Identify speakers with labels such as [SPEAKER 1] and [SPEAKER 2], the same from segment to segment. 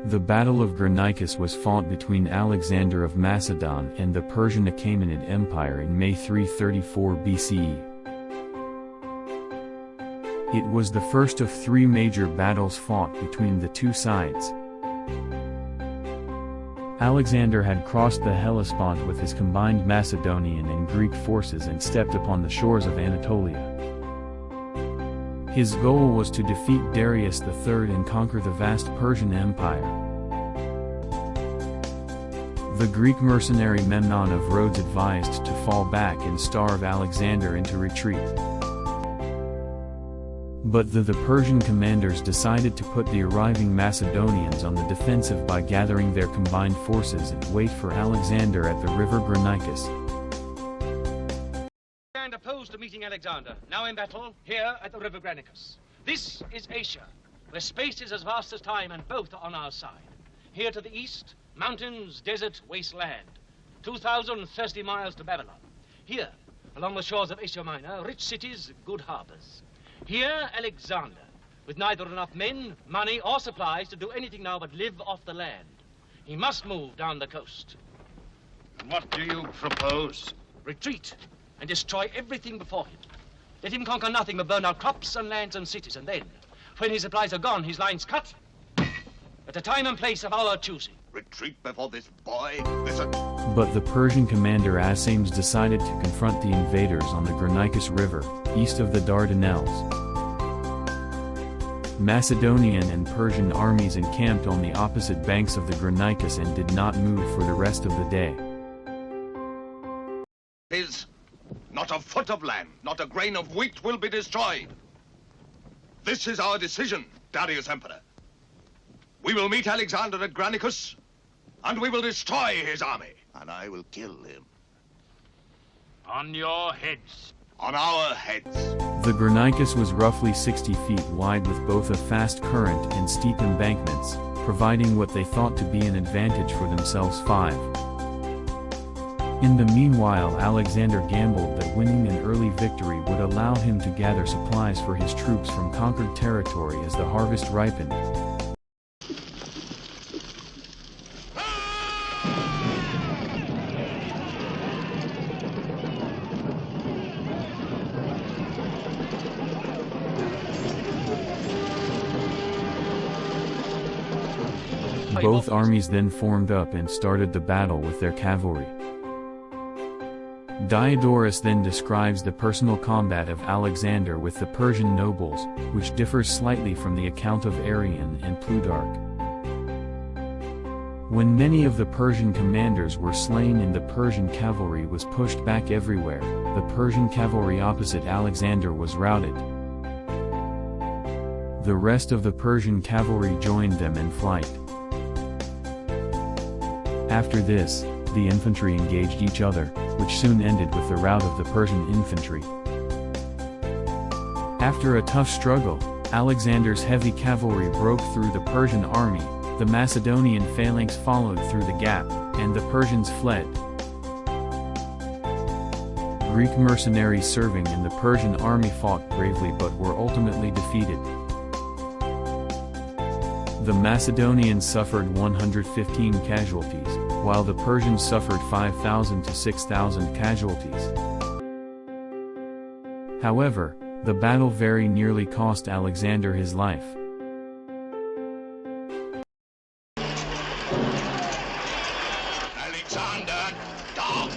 [SPEAKER 1] The Battle of Granicus was fought between Alexander of Macedon and the Persian Achaemenid Empire in May 334 BCE. It was the first of three major battles fought between the two sides. Alexander had crossed the Hellespont with his combined Macedonian and Greek forces and stepped upon the shores of Anatolia. His goal was to defeat Darius III and conquer the vast Persian Empire. The Greek mercenary Memnon of Rhodes advised to fall back and starve Alexander into retreat. But the Persian commanders decided to put the arriving Macedonians on the defensive by gathering their combined forces and wait for Alexander at the river Granicus.
[SPEAKER 2] And opposed to meeting Alexander, now in battle, here at the river Granicus. This is Asia, where space is as vast as time and both are on our side. Here to the east, mountains, desert, wasteland. 2,030 miles to Babylon. Here, along the shores of Asia Minor, rich cities, good harbors. Here, Alexander, with neither enough men, money, or supplies to do anything now but live off the land. He must move down the coast.
[SPEAKER 3] What do you propose?
[SPEAKER 2] Retreat and destroy everything before him. Let him conquer nothing but burn out crops and lands and cities, and then, when his supplies are gone, his lines cut, at a time and place of our choosing.
[SPEAKER 3] Retreat before this boy?
[SPEAKER 1] But the Persian commander Asames decided to confront the invaders on the Granicus River, east of the Dardanelles. Macedonian and Persian armies encamped on the opposite banks of the Granicus and did not move for the rest of the day.
[SPEAKER 3] Not a foot of land, not a grain of wheat will be destroyed. This is our decision, Darius Emperor. We will meet Alexander at Granicus, and we will destroy his army. And I will kill him.
[SPEAKER 2] On your heads.
[SPEAKER 3] On our heads.
[SPEAKER 1] The Granicus was roughly 60 feet wide with both a fast current and steep embankments, providing what they thought to be an advantage for themselves. 5. In the meanwhile, Alexander gambled that winning an early victory would allow him to gather supplies for his troops from conquered territory as the harvest ripened. Both armies then formed up and started the battle with their cavalry. Diodorus then describes the personal combat of Alexander with the Persian nobles, which differs slightly from the account of Arrian and Plutarch. When many of the Persian commanders were slain and the Persian cavalry was pushed back everywhere, the Persian cavalry opposite Alexander was routed. The rest of the Persian cavalry joined them in flight. After this, the infantry engaged each other, which soon ended with the rout of the Persian infantry. After a tough struggle, Alexander's heavy cavalry broke through the Persian army, the Macedonian phalanx followed through the gap, and the Persians fled. Greek mercenaries serving in the Persian army fought bravely but were ultimately defeated. The Macedonians suffered 115 casualties, while the Persians suffered 5,000 to 6,000 casualties. However, the battle very nearly cost Alexander his life.
[SPEAKER 3] Alexander, dog!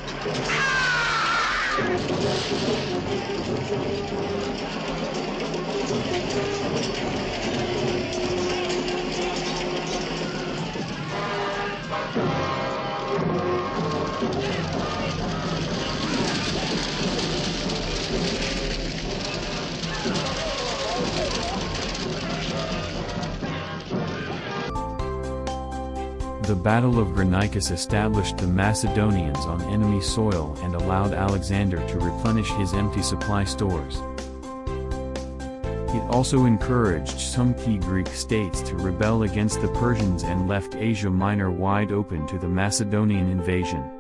[SPEAKER 1] The Battle of Granicus established the Macedonians on enemy soil and allowed Alexander to replenish his empty supply stores. It also encouraged some key Greek states to rebel against the Persians and left Asia Minor wide open to the Macedonian invasion.